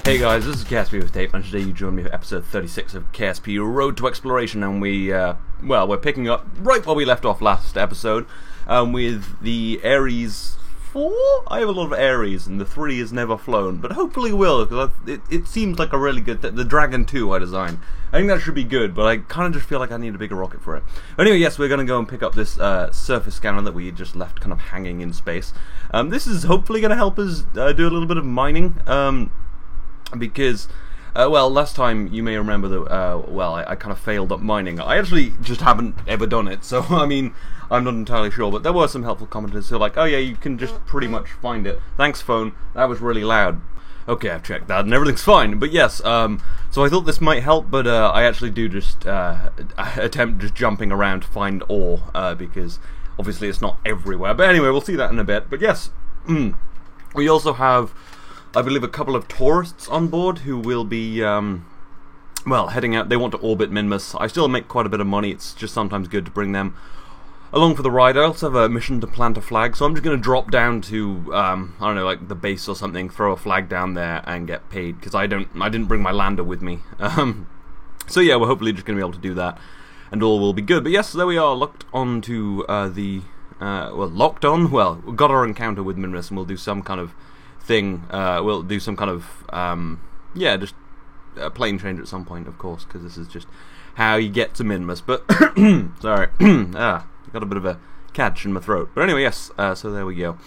Hey guys, this is KSP with Tape, and today you join me for episode 36 of KSP Road to Exploration, and we're picking up right where we left off last episode, with the Ares 4? I have a lot of Ares, and the 3 is never flown, but hopefully will, because it seems like a really good, the Dragon 2 I designed. I think that should be good, but I kind of just feel like I need a bigger rocket for it. Anyway, yes, we're going to go and pick up this surface scanner that we just left kind of hanging in space. This is hopefully going to help us do a little bit of mining, because, well, last time you may remember that, I kind of failed at mining. I actually just haven't ever done it, so, I mean, I'm not entirely sure, but there were some helpful commenters who were like, oh yeah, you can just pretty much find it. Thanks, phone, that was really loud. Okay, I've checked that, and everything's fine, but yes, so I thought this might help, but I actually do just attempt just jumping around to find ore, because obviously it's not everywhere. But anyway, we'll see that in a bit. But yes, we also have, I believe, a couple of tourists on board who will be, well, heading out. They want to orbit Minmus. I still make quite a bit of money. It's just sometimes good to bring them along for the ride. I also have a mission to plant a flag, so I'm just going to drop down to, I don't know, like the base or something, throw a flag down there and get paid, because I didn't bring my lander with me. So yeah, we're hopefully just going to be able to do that, and all will be good. But yes, there we are, locked on to locked on? Well, we got our encounter with Minmus, and we'll do some kind of thing, we'll do some kind of, just a plane change at some point, of course, because this is just how you get to Minmus, but, sorry, got a bit of a catch in my throat. But anyway, yes, so there we go.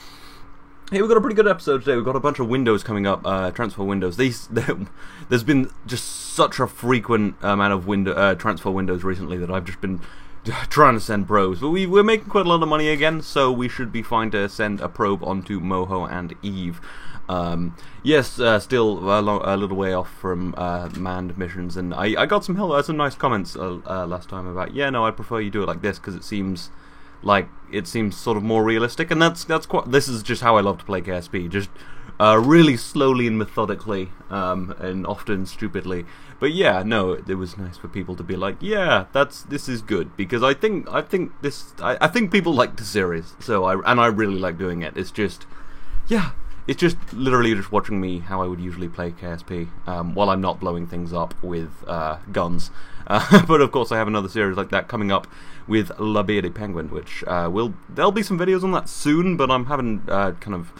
Hey, we've got a pretty good episode today. We've got a bunch of windows coming up, transfer windows. There's been just such a frequent amount of transfer windows recently that I've just been trying to send probes. But we're making quite a lot of money again, so we should be fine to send a probe onto Moho and Eve. Yes, still a little way off from manned missions, and I got some nice comments last time about, yeah, no, I prefer you do it like this because it seems sort of more realistic, and that's quite. This is just how I love to play KSP, just really slowly and methodically, and often stupidly. But yeah, no, it was nice for people to be like, yeah, this is good, because I think people like the series, so I really like doing it. It's just, yeah. It's just literally just watching me how I would usually play KSP, while I'm not blowing things up with guns. But of course I have another series like that coming up with La Bearded Penguin, which there'll be some videos on that soon, but I'm having kind of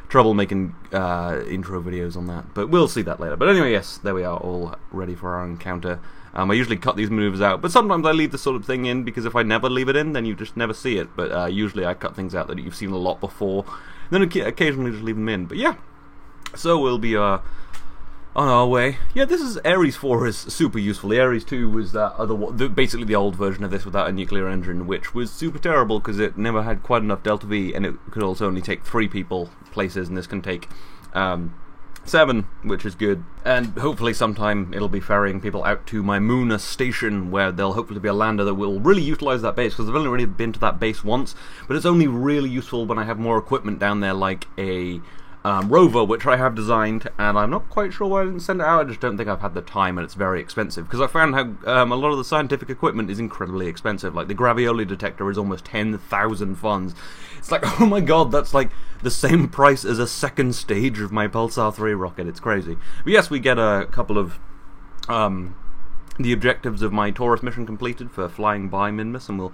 trouble making intro videos on that. But we'll see that later. But anyway, yes, there we are, all ready for our encounter. I usually cut these maneuvers out, but sometimes I leave this sort of thing in, because if I never leave it in, then you just never see it. But usually I cut things out that you've seen a lot before, then occasionally just leave them in. But yeah, so we'll be on our way. Yeah, this is Ares 4 is super useful. The Ares 2 was that basically the old version of this without a nuclear engine, which was super terrible because it never had quite enough Delta V, and it could also only take 3 people places, and this can take 7, which is good. And hopefully sometime it'll be ferrying people out to Maimuna Station, where there'll hopefully be a lander that will really utilize that base, because I've only really been to that base once, but it's only really useful when I have more equipment down there, like a rover, which I have designed, and I'm not quite sure why I didn't send it out. I just don't think I've had the time, and it's very expensive, because I found how a lot of the scientific equipment is incredibly expensive. Like the Gravioli detector is almost 10,000 funds. It's like, oh my god, that's like the same price as a second stage of my Pulsar 3 rocket. It's crazy. But yes, we get a couple of the objectives of my Taurus mission completed for flying by Minmus, and we'll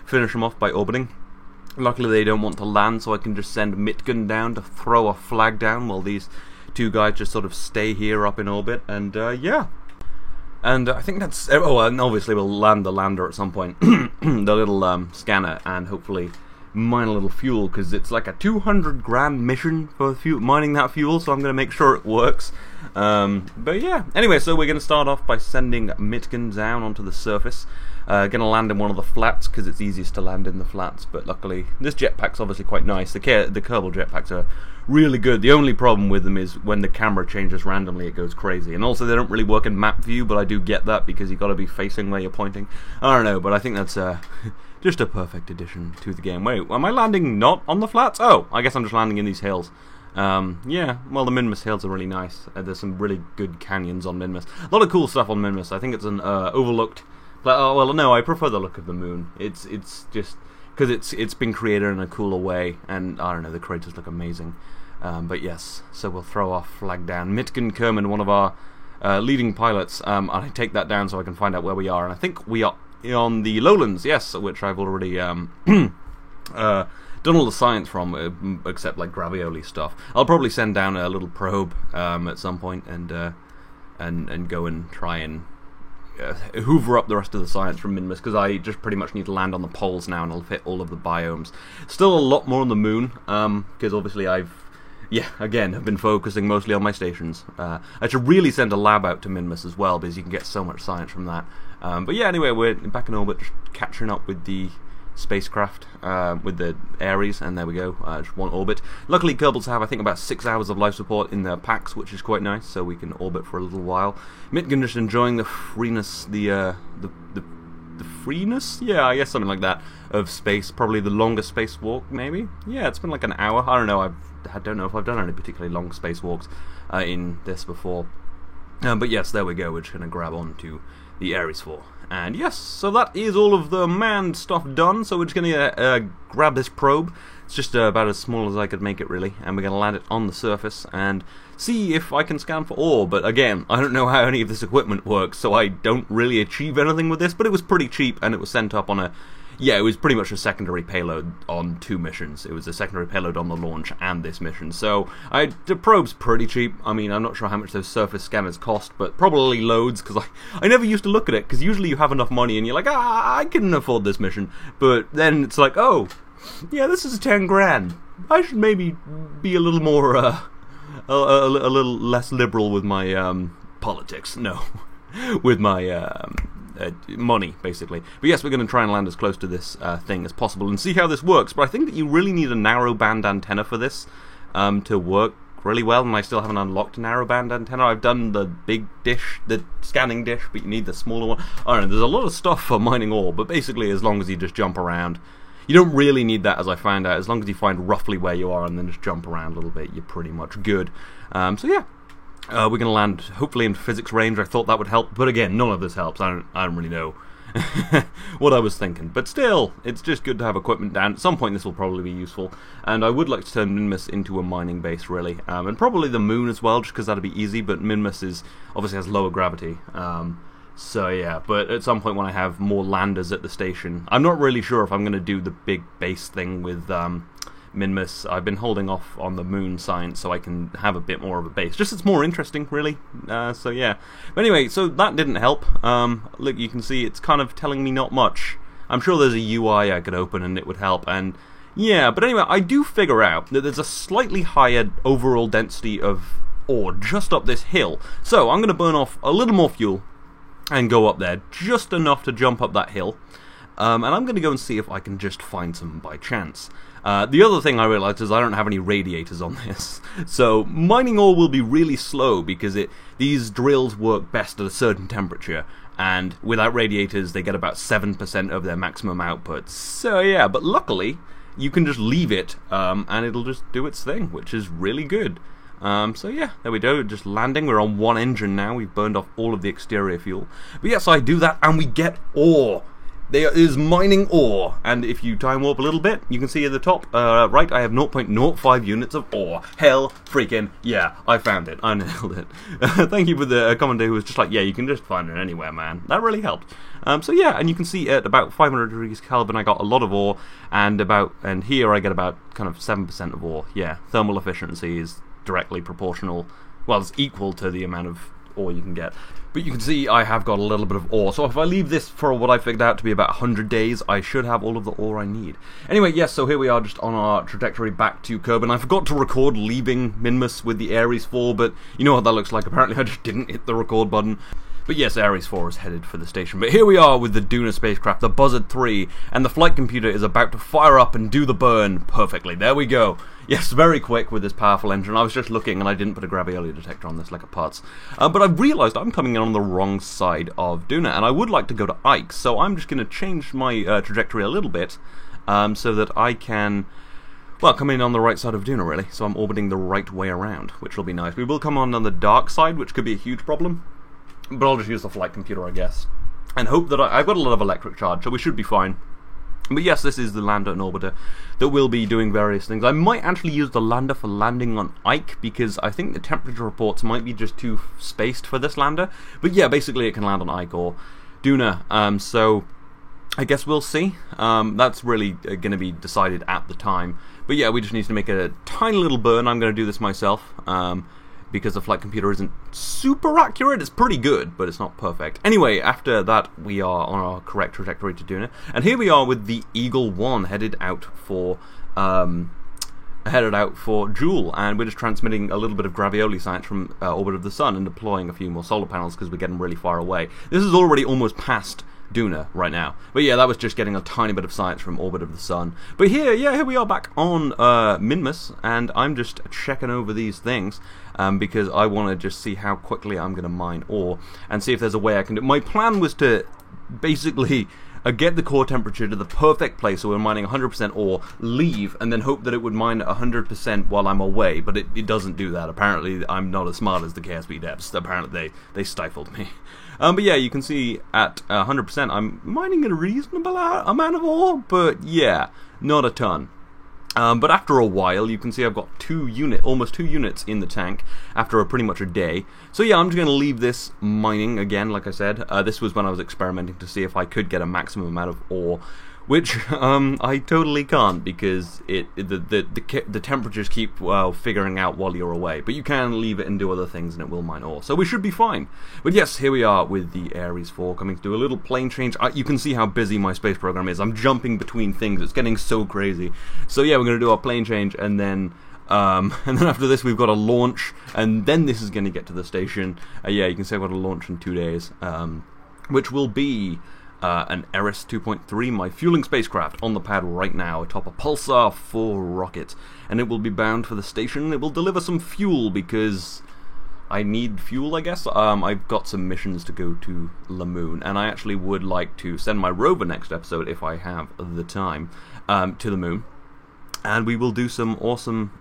finish them off by orbiting. Luckily they don't want to land, so I can just send Mitgun down to throw a flag down while these two guys just sort of stay here up in orbit, and yeah. And I think that's, and obviously we'll land the lander at some point, the little scanner, and hopefully mine a little fuel, because it's like a 200 gram mission for mining that fuel, so I'm going to make sure it works. But yeah, anyway, so we're going to start off by sending Mitgun down onto the surface. Going to land in one of the flats, because it's easiest to land in the flats, but luckily this jetpack's obviously quite nice. The Kerbal jetpacks are really good. The only problem with them is when the camera changes randomly, it goes crazy. And also they don't really work in map view, but I do get that, because you've got to be facing where you're pointing. I don't know, but I think that's just a perfect addition to the game. Wait, am I landing not on the flats? Oh, I guess I'm just landing in these hills. Yeah, well, the Minmus hills are really nice. There's some really good canyons on Minmus. A lot of cool stuff on Minmus. I think it's an overlooked... well, no, I prefer the look of the moon. It's just because it's been created in a cooler way, and I don't know, the craters look amazing. But yes, so we'll throw our flag down. Mitgen Kerman, one of our leading pilots, I take that down so I can find out where we are, and I think we are on the lowlands, yes, which I've already done all the science from, except like Gravioli stuff. I'll probably send down a little probe at some point and go and try and hoover up the rest of the science from Minmus, because I just pretty much need to land on the poles now and I'll fit all of the biomes. Still a lot more on the moon, because obviously I've been focusing mostly on my stations. I should really send a lab out to Minmus as well, because you can get so much science from that. But yeah, anyway, we're back in orbit, just catching up with the spacecraft, with the Ares, and there we go, just one orbit. Luckily, Kerbals have, I think, about 6 hours of life support in their packs, which is quite nice, so we can orbit for a little while. Mitgen just enjoying the freeness, the freeness? Yeah, I guess something like that, of space. Probably the longest spacewalk, maybe? Yeah, it's been like an hour. I don't know, I don't know if I've done any particularly long spacewalks in this before. But yes, there we go, we're just going to grab on to the Ares 4. And yes, so that is all of the manned stuff done, so we're just going to grab this probe. It's just about as small as I could make it, really, and we're going to land it on the surface and see if I can scan for ore. But again, I don't know how any of this equipment works, so I don't really achieve anything with this, but it was pretty cheap, and it was sent up on a... Yeah, it was pretty much a secondary payload on 2 missions. It was a secondary payload on the launch and this mission. So, the probe's pretty cheap. I mean, I'm not sure how much those surface scanners cost, but probably loads, because I never used to look at it, because usually you have enough money and you're like, I can afford this mission. But then it's like, oh, yeah, this is 10 grand. I should maybe be a little more, a little less liberal with my, politics. No, with my, money, basically. But yes, we're going to try and land as close to this thing as possible and see how this works. But I think that you really need a narrow-band antenna for this to work really well, and I still haven't unlocked a narrow-band antenna. I've done the big dish, the scanning dish, but you need the smaller one. I don't know, there's a lot of stuff for mining ore, but basically as long as you just jump around, you don't really need that, as I found out. As long as you find roughly where you are and then just jump around a little bit, you're pretty much good. So yeah. We're going to land, hopefully, in physics range. I thought that would help, but again, none of this helps. I don't really know what I was thinking. But still, it's just good to have equipment down. At some point, this will probably be useful. And I would like to turn Minmus into a mining base, really. And probably the moon as well, just because that'd be easy. But Minmus obviously has lower gravity. So yeah, but at some point when I have more landers at the station, I'm not really sure if I'm going to do the big base thing with... Minmus. I've been holding off on the moon science so I can have a bit more of a base. Just it's more interesting, really. So yeah. But anyway, so that didn't help. Look, you can see it's kind of telling me not much. I'm sure there's a UI I could open and it would help. And yeah, but anyway, I do figure out that there's a slightly higher overall density of ore just up this hill. So I'm going to burn off a little more fuel and go up there, just enough to jump up that hill. And I'm going to go and see if I can just find some by chance. The other thing I realized is I don't have any radiators on this. So mining ore will be really slow because these drills work best at a certain temperature. And without radiators, they get about 7% of their maximum output. So yeah, but luckily, you can just leave it and it'll just do its thing, which is really good. So yeah, there we go, just landing. We're on one engine now. We've burned off all of the exterior fuel. But yes, I do that and we get ore. There is mining ore, and if you time warp a little bit, you can see at the top, right, I have 0.05 units of ore. Hell freaking yeah, I found it. I nailed it. Thank you for the commenter who was just like, yeah, you can just find it anywhere, man. That really helped. So yeah, and you can see at about 500 degrees Kelvin, I got a lot of ore, and here I get about kind of 7% of ore. Yeah, thermal efficiency is directly proportional, well, it's equal to the amount of ore you can get. But you can see I have got a little bit of ore, so if I leave this for what I figured out to be about 100 days, I should have all of the ore I need. Anyway, yes, so here we are just on our trajectory back to Kerbin. I forgot to record leaving Minmus with the Ares 4, but you know what that looks like. Apparently I just didn't hit the record button. But yes, Ares 4 is headed for the station. But here we are with the Duna spacecraft, the Buzzard 3, and the flight computer is about to fire up and do the burn perfectly. There we go. Yes, very quick with this powerful engine. I was just looking and I didn't put a Gravioli detector on this like a putz. But I've realised I'm coming in on the wrong side of Duna, and I would like to go to Ike, so I'm just going to change my trajectory a little bit so that I can... well, come in on the right side of Duna, really. So I'm orbiting the right way around, which will be nice. We will come on the dark side, which could be a huge problem. But I'll just use the flight computer, I guess. And hope that I've got a lot of electric charge, so we should be fine. But yes, this is the lander and orbiter that will be doing various things. I might actually use the lander for landing on Ike, because I think the temperature reports might be just too spaced for this lander. But yeah, basically it can land on Ike or Duna, so I guess we'll see. That's really going to be decided at the time. But yeah, we just need to make a tiny little burn. I'm going to do this myself, because the flight computer isn't super accurate. It's pretty good, but it's not perfect. Anyway, after that, we are on our correct trajectory to Duna. And here we are with the Eagle 1 headed out for Jool, and we're just transmitting a little bit of Gravioli science from orbit of the Sun and deploying a few more solar panels because we're getting really far away. This is already almost past Duna right now. But yeah, that was just getting a tiny bit of science from orbit of the Sun. But here we are back on Minmus, and I'm just checking over these things because I want to just see how quickly I'm going to mine ore and see if there's a way I can do. My plan was to basically get the core temperature to the perfect place so we're mining 100% ore, leave, and then hope that it would mine 100% while I'm away, but it doesn't do that. Apparently, I'm not as smart as the KSP devs. Apparently, they stifled me. But yeah, you can see at 100% I'm mining a reasonable amount of ore, but yeah, not a ton. But after a while, you can see I've got almost 2 units in the tank after pretty much a day. So yeah, I'm just going to leave this mining again, like I said. This was when I was experimenting to see if I could get a maximum amount of ore, which I totally can't because the temperatures keep figuring out while you're away. But you can leave it and do other things and it will mine ore. So we should be fine. But yes, here we are with the Ares 4 coming to do a little plane change. You can see how busy my space program is. I'm jumping between things. It's getting so crazy. So yeah, we're going to do our plane change and then after this we've got a launch, and then this is going to get to the station. Yeah, you can see I've got a launch in 2 days, which will be an Eris 2.3, my fueling spacecraft, on the pad right now atop a Pulsar 4 rocket, and it will be bound for the station. It will deliver some fuel because I need fuel, I guess. I've got some missions to go to Lamoon, and I actually would like to send my rover next episode, if I have the time, to the moon, and we will do some awesome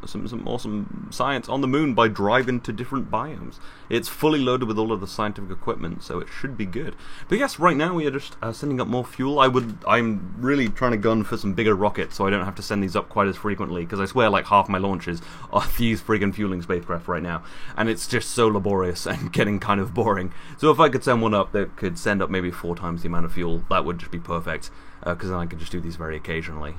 some awesome science on the moon by driving to different biomes. It's fully loaded with all of the scientific equipment, so it should be good. But yes, right now we are just sending up more fuel. I'm really trying to gun for some bigger rockets so I don't have to send these up quite as frequently, because I swear like half my launches are these friggin' fueling spacecraft right now, and it's just so laborious and getting kind of boring. So if I could send one up that could send up maybe 4 times the amount of fuel, that would just be perfect, because then I could just do these very occasionally.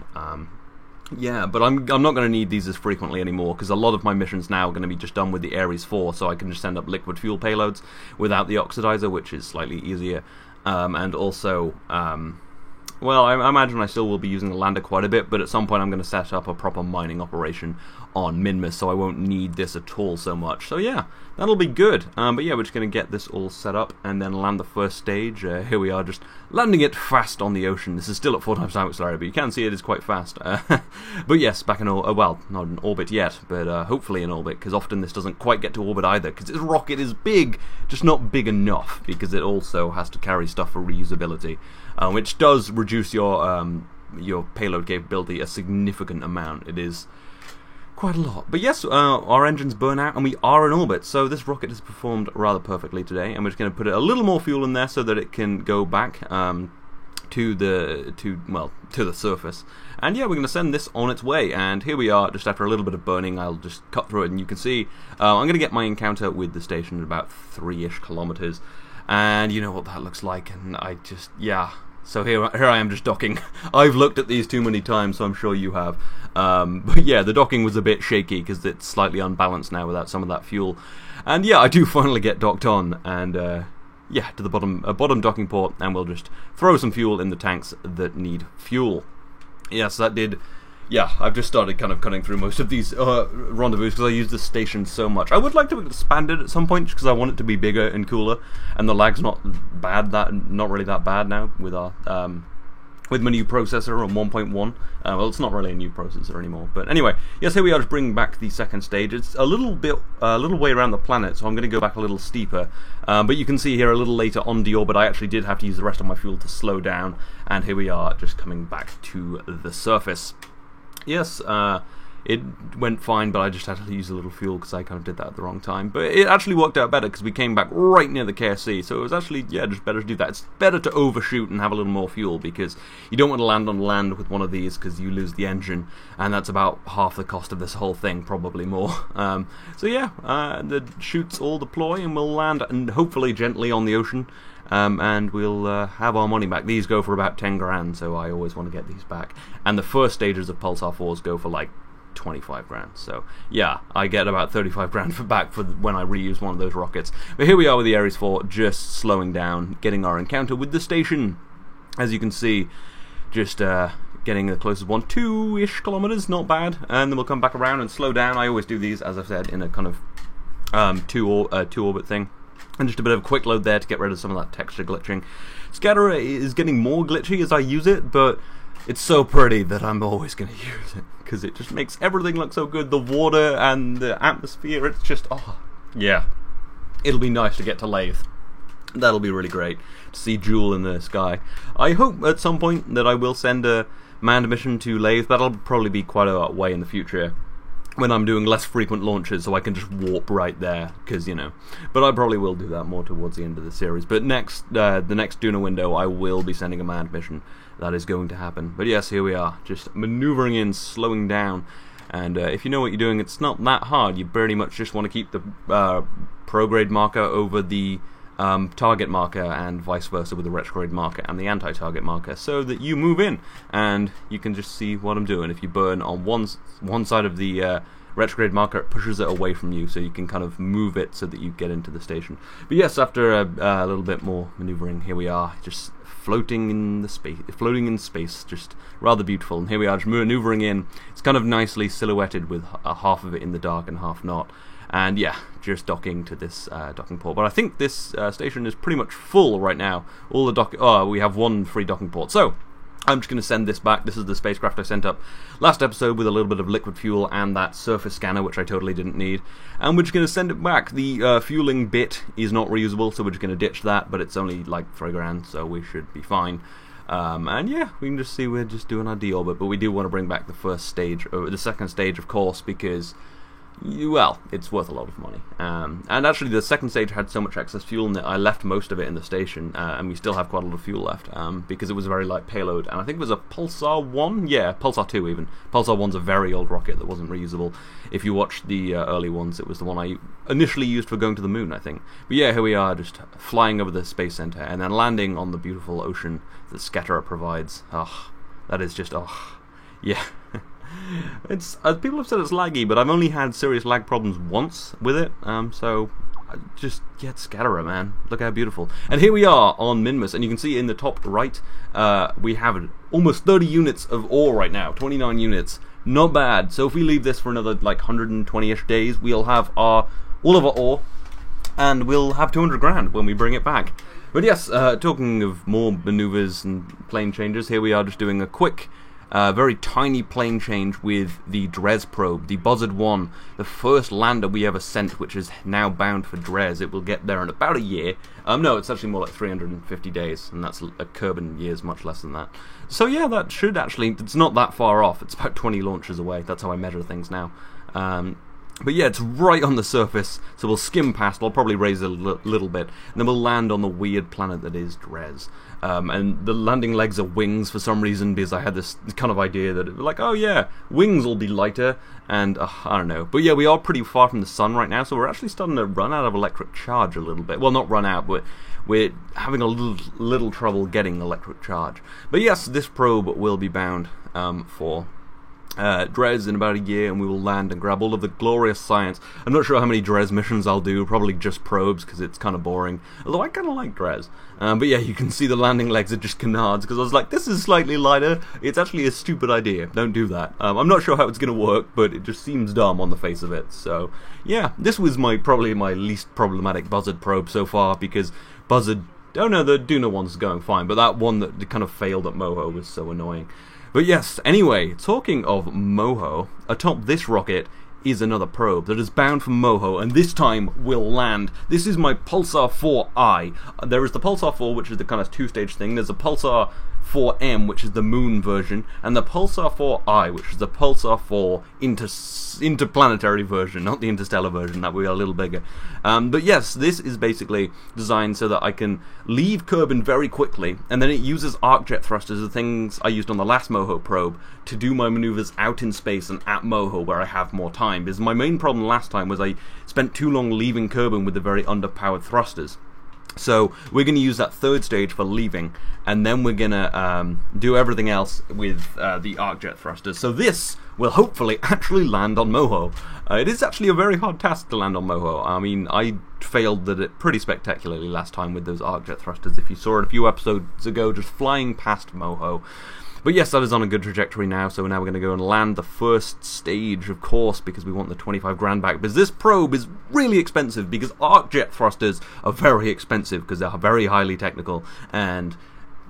Yeah, but I'm not going to need these as frequently anymore, because a lot of my missions now are going to be just done with the Ares 4, so I can just send up liquid fuel payloads without the oxidizer, which is slightly easier. And also, well, I imagine I still will be using the lander quite a bit, but at some point I'm going to set up a proper mining operation on Minmus, so I won't need this at all so much. So yeah, that'll be good. But yeah, we're just going to get this all set up and then land the first stage. Here we are, just landing it fast on the ocean. This is still at 4 times time acceleration, but you can see it is quite fast. But yes, back in well, not in orbit yet, but hopefully in orbit, because often this doesn't quite get to orbit either, because this rocket is big, just not big enough, because it also has to carry stuff for reusability, which does reduce your payload capability a significant amount. It is quite a lot. But yes, our engines burn out and we are in orbit, so this rocket has performed rather perfectly today, and we're just going to put a little more fuel in there so that it can go back to the surface. And yeah, we're going to send this on its way, and here we are, just after a little bit of burning. I'll just cut through it and you can see I'm going to get my encounter with the station at about 3-ish kilometers, and you know what that looks like, and yeah. So here I am just docking. I've looked at these too many times, so I'm sure you have. But yeah, the docking was a bit shaky because it's slightly unbalanced now without some of that fuel. And yeah, I do finally get docked on, and yeah, to the bottom docking port, and we'll just throw some fuel in the tanks that need fuel. Yes, that did. Yeah, I've just started kind of cutting through most of these rendezvous because I use the station so much. I would like to expand it at some point because I want it to be bigger and cooler, and the lag's not really that bad now with our with my new processor on 1.1. Well, it's not really a new processor anymore, but anyway, yes, here we are, just bringing back the second stage. It's a little way around the planet, so I'm going to go back a little steeper. But you can see here a little later on deorbit, I actually did have to use the rest of my fuel to slow down, and here we are, just coming back to the surface. Yes, it went fine, but I just had to use a little fuel because I kind of did that at the wrong time. But it actually worked out better because we came back right near the KSC, so it was actually, yeah, just better to do that. It's better to overshoot and have a little more fuel because you don't want to land on land with one of these because you lose the engine, and that's about half the cost of this whole thing, probably more. So yeah, the chutes all deploy and we'll land, and hopefully gently on the ocean. And we'll have our money back. These go for about 10 grand, so I always want to get these back. And the first stages of Pulsar 4s go for like 25 grand. So yeah, I get about 35 grand back for when I reuse one of those rockets. But here we are with the Ares 4, just slowing down, getting our encounter with the station. As you can see, just getting the closest one, 2-ish kilometers, not bad. And then we'll come back around and slow down. I always do these, as I've said, in a kind of two orbit thing. And just a bit of a quick load there to get rid of some of that texture glitching. Scatterer is getting more glitchy as I use it, but it's so pretty that I'm always going to use it, because it just makes everything look so good. The water and the atmosphere, it's just, oh, yeah. It'll be nice to get to Lathe. That'll be really great to see Jool in the sky. I hope at some point that I will send a manned mission to Lathe. That'll probably be quite a way in the future, when I'm doing less frequent launches, so I can just warp right there, because, you know. But I probably will do that more towards the end of the series. But next, the next Duna window, I will be sending a manned mission. That is going to happen. But yes, here we are, just maneuvering in, slowing down. And if you know what you're doing, it's not that hard. You pretty much just want to keep the prograde marker over the target marker, and vice versa with the retrograde marker and the anti-target marker, so that you move in and you can just see what I'm doing. If you burn on one side of the retrograde marker, it pushes it away from you, so you can kind of move it so that you get into the station. But yes, after a little bit more maneuvering, here we are, just floating in space, just rather beautiful. And here we are, just maneuvering in. It's kind of nicely silhouetted with half of it in the dark and half not. And yeah, just docking to this docking port. But I think this station is pretty much full right now. All the we have one free docking port. So I'm just going to send this back. This is the spacecraft I sent up last episode with a little bit of liquid fuel and that surface scanner, which I totally didn't need. And we're just going to send it back. The fueling bit is not reusable, so we're just going to ditch that. But it's only like 3 grand, so we should be fine. And yeah, we can just see we're just doing our D-orbit. But we do want to bring back the first stage, or the second stage, of course, because, well, it's worth a lot of money. And actually the second stage had so much excess fuel in it, I left most of it in the station, and we still have quite a lot of fuel left, because it was a very light payload, and I think it was a Pulsar 1? Yeah, Pulsar 2 even. Pulsar 1's a very old rocket that wasn't reusable. If you watched the early ones, it was the one I initially used for going to the moon, I think. But yeah, here we are, just flying over the space center, and then landing on the beautiful ocean that Scatterer provides. Oh, that is just, oh, yeah. It's, people have said it's laggy, but I've only had serious lag problems once with it, so just get Scatterer, man. Look how beautiful. And here we are on Minmus, and you can see in the top right, we have almost 30 units of ore right now, 29 units. Not bad. So if we leave this for another like 120-ish days, we'll have all of our ore, and we'll have 200 grand when we bring it back. But yes, talking of more maneuvers and plane changes, here we are just doing a quick, very tiny plane change with the Dres probe, the Buzzard 1, the first lander we ever sent, which is now bound for Dres. It will get there in about a year. No, it's actually more like 350 days, and that's a Kerbin year's much less than that. So yeah, that should actually, it's not that far off. It's about 20 launches away. That's how I measure things now. But yeah, it's right on the surface, so we'll skim past. I'll probably raise it a little bit, and then we'll land on the weird planet that is Dres. And the landing legs are wings for some reason, because I had this kind of idea that, like, oh yeah, wings will be lighter, and I don't know. But yeah, we are pretty far from the sun right now, so we're actually starting to run out of electric charge a little bit. Well, not run out, but we're having a little trouble getting electric charge. But yes, this probe will be bound for Dres in about a year, and we will land and grab all of the glorious science. I'm not sure how many Dres missions I'll do, probably just probes, because it's kind of boring. Although I kind of like Dres. But yeah, you can see the landing legs are just canards, because I was like, this is slightly lighter. It's actually a stupid idea. Don't do that. I'm not sure how it's going to work, but it just seems dumb on the face of it. So yeah, this was probably my least problematic Buzzard probe so far, because Buzzard, oh no, the Duna one's going fine, but that one that kind of failed at Moho was so annoying. But yes, anyway, talking of Moho, atop this rocket is another probe that is bound for Moho, and this time will land. This is my Pulsar 4i. There is the Pulsar 4, which is the kind of two-stage thing. There's a Pulsar 4M, which is the moon version, and the Pulsar 4I, which is the Pulsar 4 interplanetary version, not the interstellar version, that would be a little bigger. But yes, this is basically designed so that I can leave Kerbin very quickly, and then it uses arc jet thrusters, the things I used on the last MOHO probe, to do my maneuvers out in space and at MOHO where I have more time. Because my main problem last time was I spent too long leaving Kerbin with the very underpowered thrusters. So we're going to use that third stage for leaving, and then we're going to do everything else with the arc jet thrusters. So this will hopefully actually land on MOHO. It is actually a very hard task to land on MOHO. I mean, I failed at it pretty spectacularly last time with those arc jet thrusters. If you saw it a few episodes ago, just flying past MOHO. But yes, that is on a good trajectory now, so now we're going to go and land the first stage, of course, because we want the 25 grand back. Because this probe is really expensive, because arc jet thrusters are very expensive, because they're very highly technical, and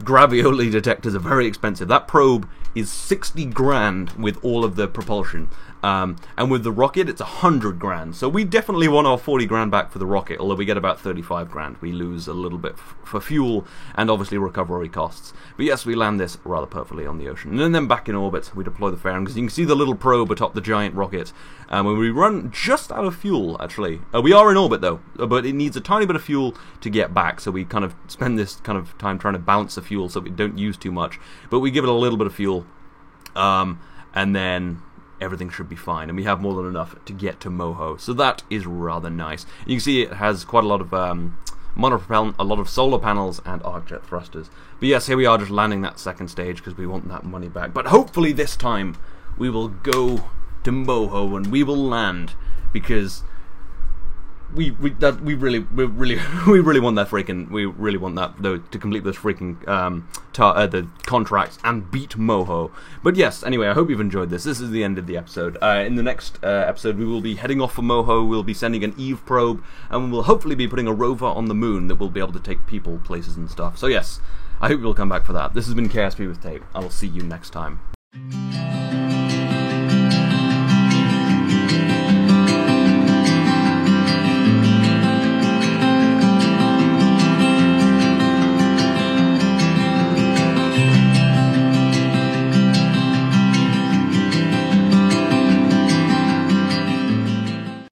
gravioli detectors are very expensive. That probe is 60 grand with all of the propulsion. And with the rocket, it's 100 grand. So we definitely want our 40 grand back for the rocket, although we get about 35 grand. We lose a little bit for fuel and obviously recovery costs. But yes, we land this rather perfectly on the ocean. And then back in orbit, we deploy the fairing, because you can see the little probe atop the giant rocket. When we run just out of fuel, actually. We are in orbit, though, but it needs a tiny bit of fuel to get back, so we kind of spend this kind of time trying to balance the fuel so we don't use too much. But we give it a little bit of fuel, and then everything should be fine, and we have more than enough to get to MOHO, so that is rather nice. You can see it has quite a lot of monopropellant, a lot of solar panels, and arc jet thrusters. But yes, here we are just landing that second stage because we want that money back. But hopefully this time we will go to MOHO and we will land, because we really want that freaking, we really want that though, to complete this freaking the contracts and beat MOHO. But yes, anyway, I hope you've enjoyed this. This is the end of the episode. In the next episode, we will be heading off for MOHO. We'll be sending an Eve probe, and we'll hopefully be putting a rover on the moon that will be able to take people, places, and stuff. So yes, I hope you'll come back for that. This has been KSP with Tape. I will see you next time.